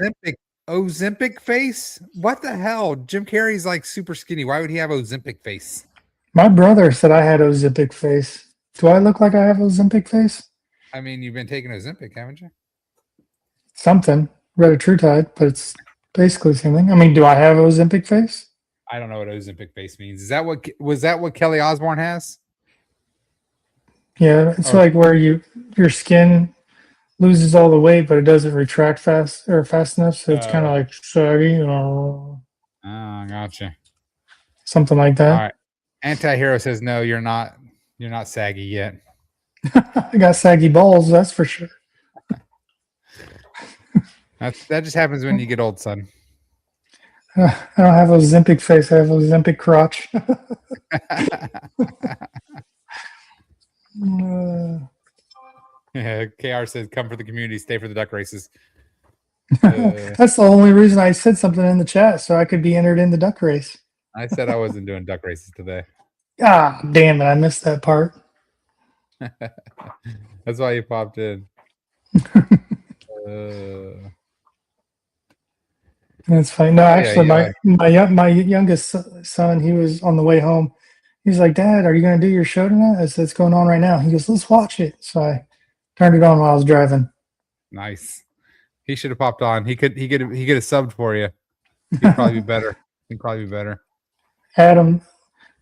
Ozempic face? What the hell? Jim Carrey's like super skinny. Why would he have Ozempic face?
My brother said I had Ozempic face. Do I look like I have Ozempic face?
I mean, you've been taking Ozempic, haven't you?
Something. Retatrutide, but it's basically the same thing. I mean, do I have Ozempic face?
I don't know what Ozempic face means. Was that what Kelly Osbourne has?
Yeah, it's like where your skin loses all the weight, but it doesn't retract fast enough, so it's kind of like saggy.
Oh, gotcha.
Something like that.
All right. Antihero says no, you're not saggy yet.
I got saggy balls, that's for sure.
That just happens when you get old, son.
I don't have Ozempic face. I have Ozempic crotch.
Yeah, KR says, come for the community, stay for the duck races.
That's the only reason I said something in the chat, so I could be entered in the duck race.
I said I wasn't doing duck races today.
Ah, damn it. I missed that part.
That's why you popped in.
That's fine. No, actually, my youngest son, he was on the way home. He's like, Dad, are you going to do your show tonight? I said, it's going on right now. He goes, let's watch it. So I turned it on while I was driving.
Nice. He should have popped on. He could have subbed for you. He'd probably be better.
Adam,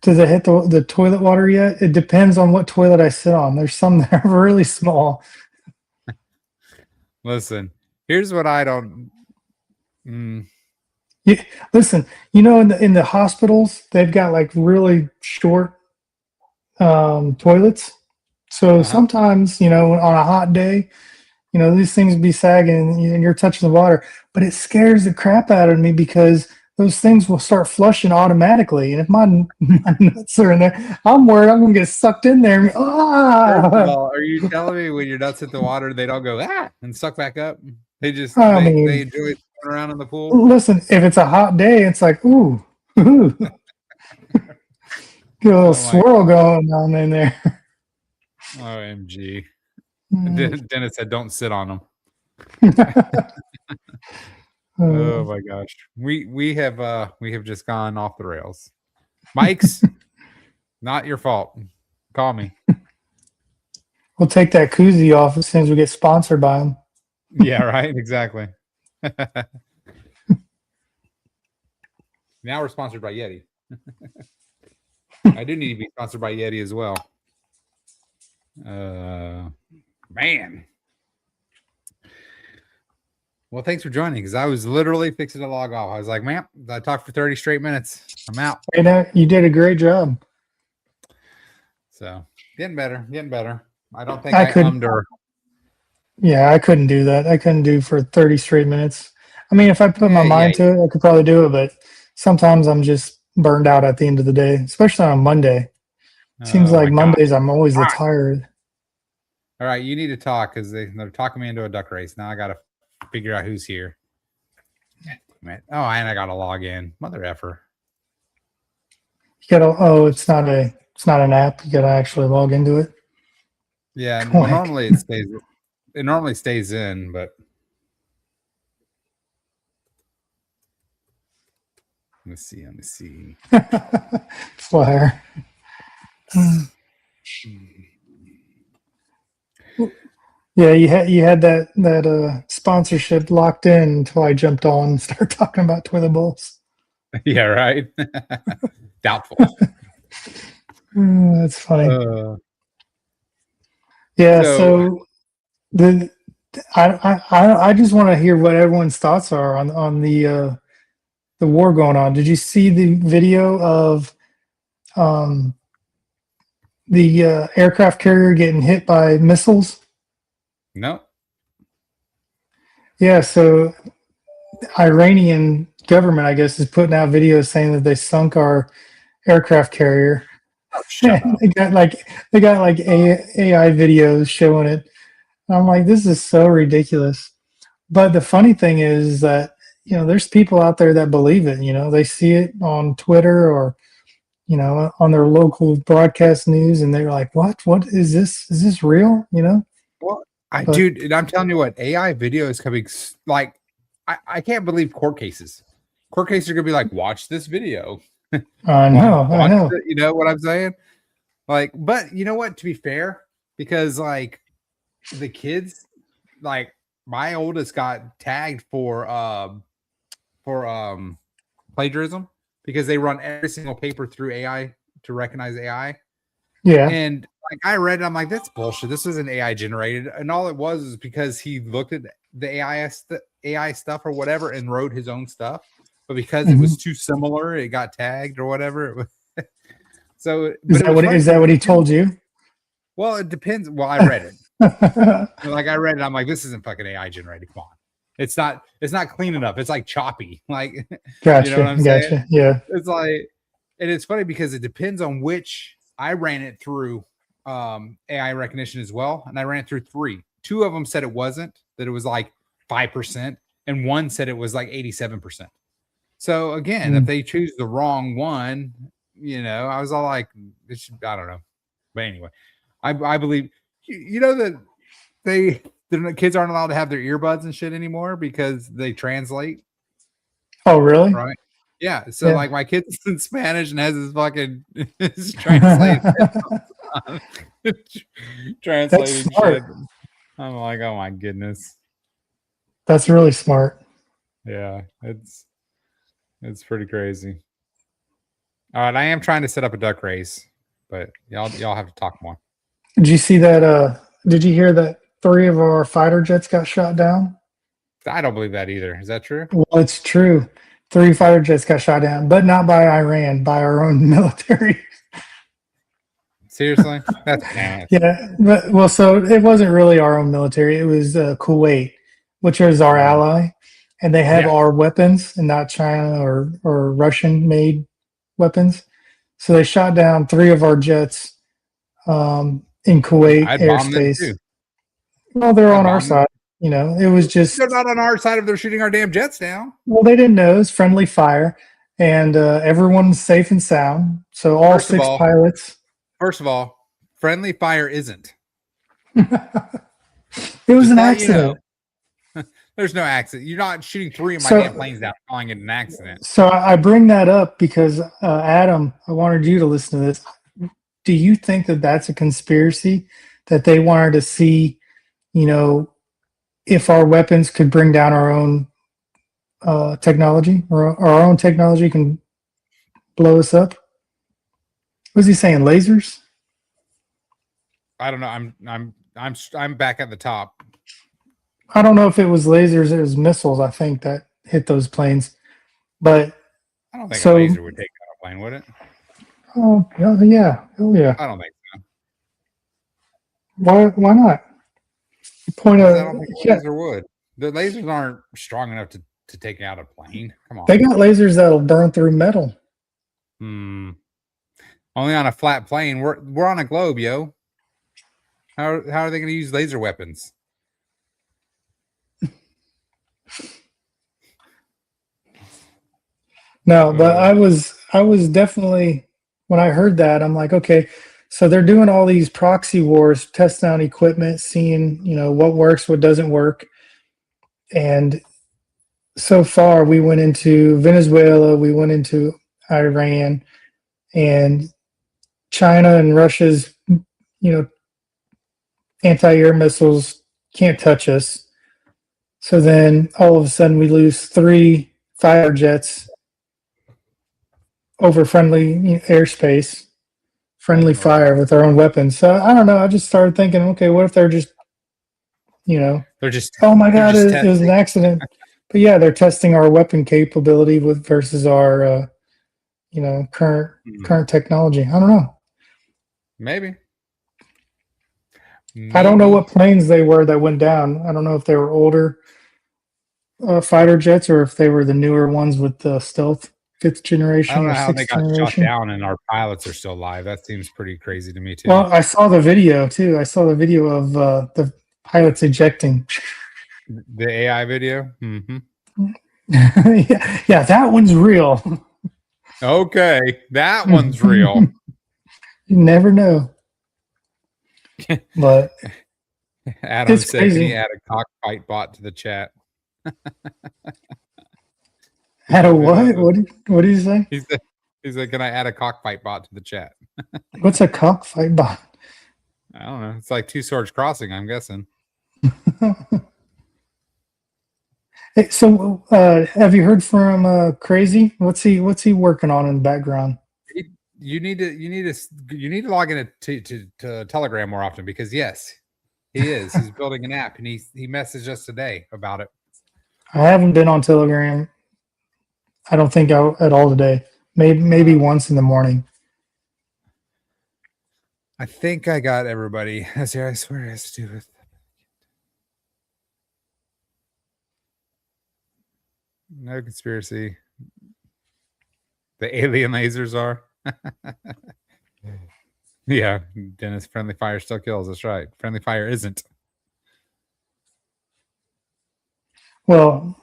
does it hit the toilet water yet? It depends on what toilet I sit on. There's some that are really small.
Listen, here's what I don't.
Yeah, listen, in the hospitals, they've got like really short toilets. So sometimes, on a hot day, these things be sagging and you're touching the water, but it scares the crap out of me because those things will start flushing automatically. And if my nuts are in there, I'm worried I'm going to get sucked in there.
First of all, are you telling me when your nuts hit the water, they don't go, and suck back up?
I
they
mean,
enjoy swimming around in the pool.
listen, if it's a hot day, it's like, ooh, ooh. Get a little
Oh my
swirl
god!
going on in there.
OMG!
Mm.
Dennis said, "Don't sit on them."
Uh,
Oh my gosh, we have just gone off the rails. Mike's not your fault. Call me.
we'll take that koozie off as soon as we get sponsored by them.
Yeah, right. Exactly. Now we're sponsored by Yeti. I do need to be sponsored by Yeti as well. Man. Well, thanks for joining because I was literally fixing to log off. I was like, man, I talked for 30 straight minutes. I'm out.
You did a great job.
So getting better, getting better. I don't think I
couldn't.
or
Yeah, I couldn't do that. I couldn't do for 30 straight minutes. I mean, if I put my mind
yeah.
to it, I could probably do it, but sometimes I'm just burned out at the end of the day, especially on a Monday. Seems like Mondays I'm always the tired.
All right, you need to talk because they're talking me into a duck race. Now I got to figure out who's here. Man. Oh, and I got to log in. Mother effer.
You gotta. Oh, it's not an app. You gotta actually log into it.
Yeah, well, normally it stays. It normally stays in, but let me see. Let me see.
Flyer. Yeah, you had that sponsorship locked in until I jumped on and started talking about toilet bowls.
Yeah, right. Doubtful.
That's funny. Yeah, so I just want to hear what everyone's thoughts are on the war going on. Did you see the video of the aircraft carrier getting hit by missiles?
No.
Yeah, so Iranian government, I guess, is putting out videos saying that they sunk our aircraft carrier.
Oh, shut up.
They got like AI videos showing it. I'm like, this is so ridiculous. But the funny thing is that, there's people out there that believe it. They see it on Twitter or, on their local broadcast news, and they're like, what? What is this? Is this real?
Well, dude, and I'm telling you what, AI video is coming. Like, I can't believe court cases. Court cases are gonna be like, watch this video.
I know.
You know what I'm saying? Like, but you know what? To be fair, because like the kids, like my oldest got tagged for plagiarism because they run every single paper through AI to recognize AI.
Yeah.
And like I read it, I'm like, that's bullshit. This isn't AI generated. And all it was is because he looked at the AI stuff or whatever and wrote his own stuff. But because it was too similar, it got tagged or whatever. So
is that what he told you?
Well, it depends. Well, I read it. Like I read it, I'm like, this isn't fucking AI generated. Come on. It's not clean enough. It's like choppy. Like
gotcha.
You know what I'm saying?
Yeah.
It's like, and it's funny because it depends on which. I ran it through AI recognition as well. And I ran it through 3. 2 of them said it wasn't, that it was like 5%. And 1 said it was like 87%. So again, if they choose the wrong one, I was all like, I don't know. But anyway, I believe, that the kids aren't allowed to have their earbuds and shit anymore because they translate.
Oh, really?
Right. Yeah. So like my kid's in Spanish and has his fucking translating shit. I'm like, oh my goodness.
That's really smart.
Yeah, it's pretty crazy. All right, I am trying to set up a duck race, but y'all have to talk more.
Did you see that? Did you hear that 3 of our fighter jets got shot down?
I don't believe that either. Is that true?
Well, it's true. 3 fighter jets got shot down, but not by Iran, by our own military.
Seriously? That's bad.
Yeah, so it wasn't really our own military. It was Kuwait, which is our ally, and they have our weapons and not China or Russian-made weapons. So they shot down 3 of our jets in Kuwait airspace.
Too.
Well, they're on our side. It was just,
They're not on our side if they're shooting our damn jets down.
well, they didn't know. It's friendly fire, and everyone's safe and sound. So all
First of
six
all,
pilots.
friendly fire isn't.
It was
Just
an
to let you know.
accident.
There's no accident. You're not shooting 3 of my
So-
damn planes down, calling it an accident.
So I bring that up because Adam, I wanted you to listen to this. Do you think that that's a conspiracy that they wanted to see, if our weapons could bring down our own technology, or our own technology can blow us up? Was he saying lasers?
I don't know. I'm back at the top.
I don't know if it was lasers. It was missiles, I think, that hit those planes. But
I don't think
so,
a laser would take out a plane, would it?
oh yeah,
I don't think so.
Why not? Point
Because
a
I don't think a
yeah,
laser would. The lasers aren't strong enough to take out a plane. Come on.
they got lasers that'll burn through metal.
Only on a flat plane. We're on a globe, yo. How are they going to use laser weapons?
No, but I was definitely, when I heard that, I'm like, okay, so they're doing all these proxy wars, testing out equipment, seeing, what works, what doesn't work. And so far we went into Venezuela, we went into Iran, and China and Russia's, anti-air missiles can't touch us. So then all of a sudden we lose 3 fighter jets over friendly airspace, friendly fire with our own weapons. So I don't know. I just started thinking, okay, what if they're just,
they're just,
oh my God,
just
it was an accident. But yeah, they're testing our weapon capability with versus our, current technology. I don't know.
Maybe.
I don't know what planes they were that went down. I don't know if they were older fighter jets or if they were the newer ones with the stealth 5th generation
I don't know
or
how they
6th
got shot
generation.
down and our pilots are still alive. That seems pretty crazy to me too.
Well, I saw the video too. I saw the video of the pilots ejecting.
The AI video. Mm-hmm.
Yeah, that one's real.
Okay, that one's real.
You never know. But
Adam
it's
said,
crazy.
"Can you add a cockfight bot to the chat?"
Add a what? What did you say?
He said, "Can I add a cockfight bot to the chat?"
What's a cockfight bot?
I don't know. It's like Two Swords Crossing, I'm guessing.
Hey, so have you heard from Crazy? What's he working on in the background?
You need to log in to Telegram more often because yes, he is. He's building an app and he messaged us today about it.
I haven't been on Telegram. I don't think at all today. Maybe once in the morning.
I think I got everybody. I swear it has to do with. No conspiracy. The alien lasers are. Yeah, Dennis, friendly fire still kills. That's right. Friendly fire isn't.
Well,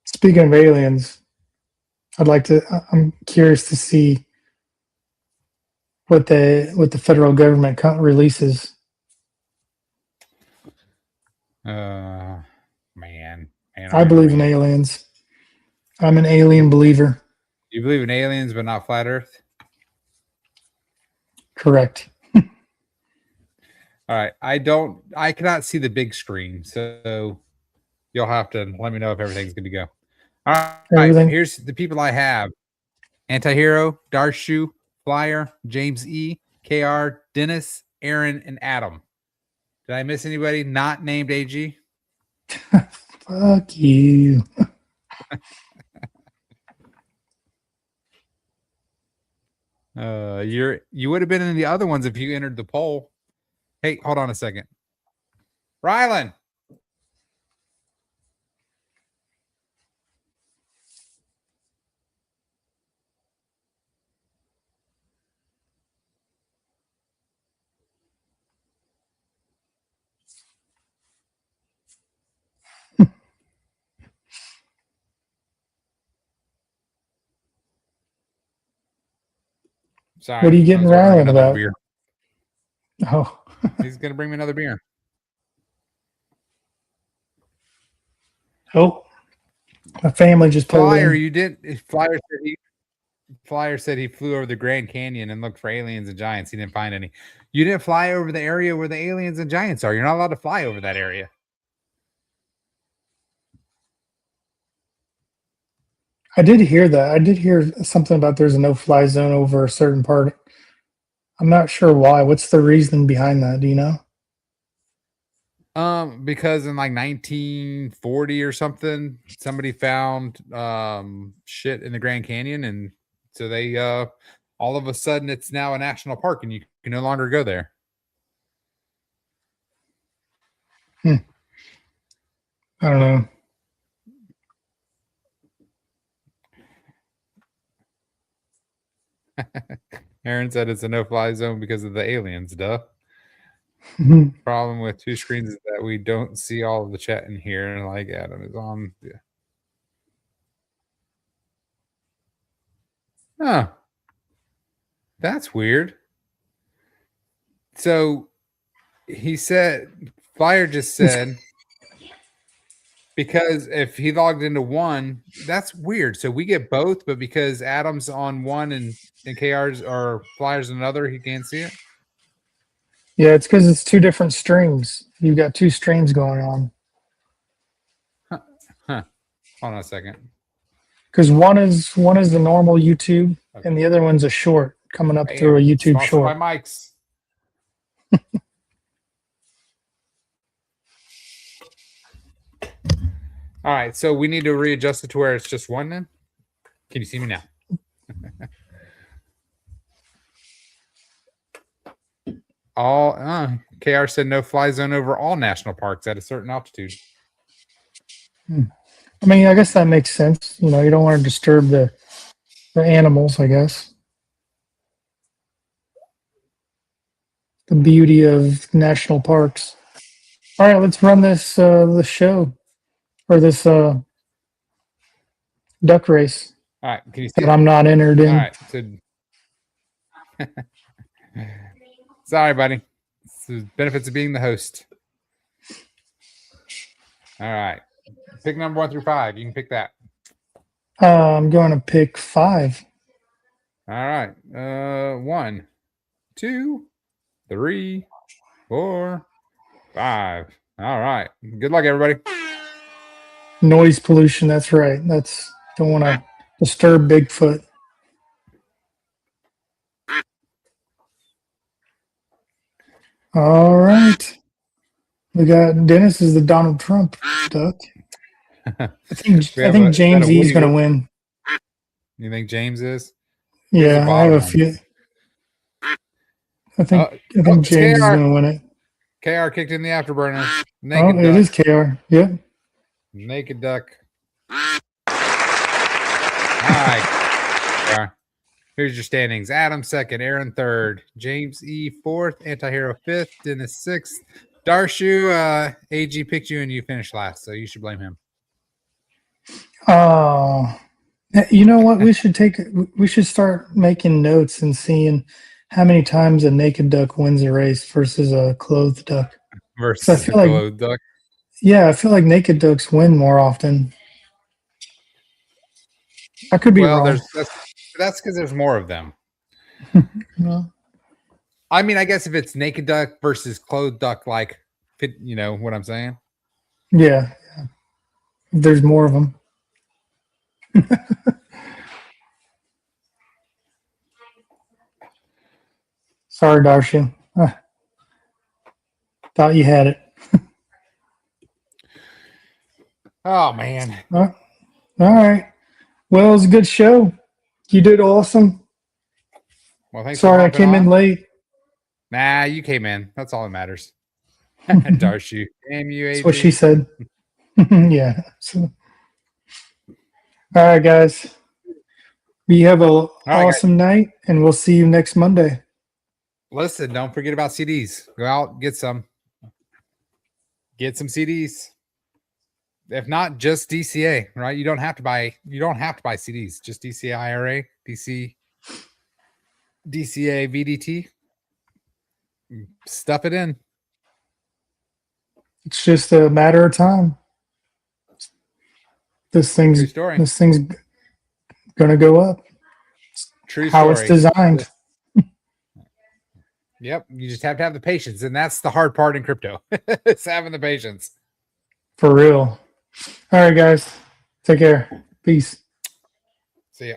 speaking of aliens, I'm curious to see what the federal government releases.
Man.
I believe in aliens. I'm an alien believer.
You believe in aliens, but not flat Earth?
Correct.
All right. I cannot see the big screen, so you'll have to let me know if everything's good to go. All right.
Everything.
Here's the people I have. Antihero, Darshu, Flyer, James E, KR, Dennis, Aaron, and Adam. Did I miss anybody not named AG?
Fuck you.
You would have been in the other ones if you entered the poll. Hey, hold on a second. Rylan. Sorry.
What are you getting
I was ordering
rattling
another
about?
beer.
Oh,
He's going to bring me another beer.
oh, my family just pulled
Flyer,
in.
you did. Flyer said he flew over the Grand Canyon and looked for aliens and giants. He didn't find any. You didn't fly over the area where the aliens and giants are. You're not allowed to fly over that area.
I did hear that. I did hear something about there's a no-fly zone over a certain part. I'm not sure why. What's the reason behind that? Do you know?
Because in like 1940 or something, somebody found shit in the Grand Canyon, and so they all of a sudden it's now a national park and you can no longer go there.
I don't know.
Aaron said it's a no-fly zone because of the aliens, duh. Problem with two screens is that we don't see all of the chat in here, and like Adam is on. Yeah. Huh. That's weird. So he said, Flyer just said, because if he logged into one, that's weird. So we get both, but because Adam's on one and KR's or Flyer's another, he can't see it.
Yeah, it's because it's two different streams. You've got two streams going on.
Huh. Hold on a second.
Because one is the normal YouTube, and the other one's a short coming up through a YouTube
Sponsored
short.
by Mike's. All right, so we need to readjust it to where it's just one then? Can you see me now? All KR said no fly zone over all national parks at a certain altitude.
I mean, I guess that makes sense. You know, you don't want to disturb the animals, I guess. The beauty of national parks. All right, let's run this the show or this duck race
All right, can you see
that
it?
I'm not entered in.
All right, so sorry, buddy. It's the benefits of being the host. All right, pick number 1 through 5. You can pick that.
I'm going to pick 5.
All right, 1, 2, 3, 4, 5. All right, good luck, everybody.
Noise pollution. That's right. Don't want to disturb Bigfoot. All right. We got Dennis is the Donald Trump duck. I think James E is going to win.
You think James is?
Yeah, I have a few. I think James is going to win it.
KR kicked in the afterburner.
Naked duck. It is KR. Yep.
Naked duck. All right. KR. Here's your standings. Adam 2nd, Aaron 3rd, James E 4th, Antihero 5th, Dennis 6th. Darshu, AG picked you and you finished last, so you should blame him.
Oh, you know what? We should start making notes and seeing how many times a naked duck wins a race versus a clothed duck.
Versus a clothed duck.
Yeah, I feel like naked ducks win more often. I could be wrong.
That's because there's more of them.
No.
I mean, I guess if it's naked duck versus clothed duck, like, you know what I'm saying?
Yeah. There's more of them. Sorry, Darshan. Thought you had it.
Oh, man.
All right. Well, it was a good show. You did awesome.
Well, thanks.
Sorry, I came in late.
Nah, you came in. That's all that matters. Darshu. Damn you,
That's what she said. Yeah. So. All right, guys. We have an awesome night, and we'll see you next Monday.
Listen, don't forget about CDs. Go out, get some. Get some CDs. If not, just DCA, right? You don't have to buy CDs. Just DCI-IRA, DC. DCA VDT. Stuff it in.
It's just a matter of time. This
True
thing's
story.
gonna go up.
True
How
story.
it's designed.
Yep. You just have to have the patience. And that's the hard part in crypto. It's having the patience.
For real. All right, guys. Take care. Peace.
See ya.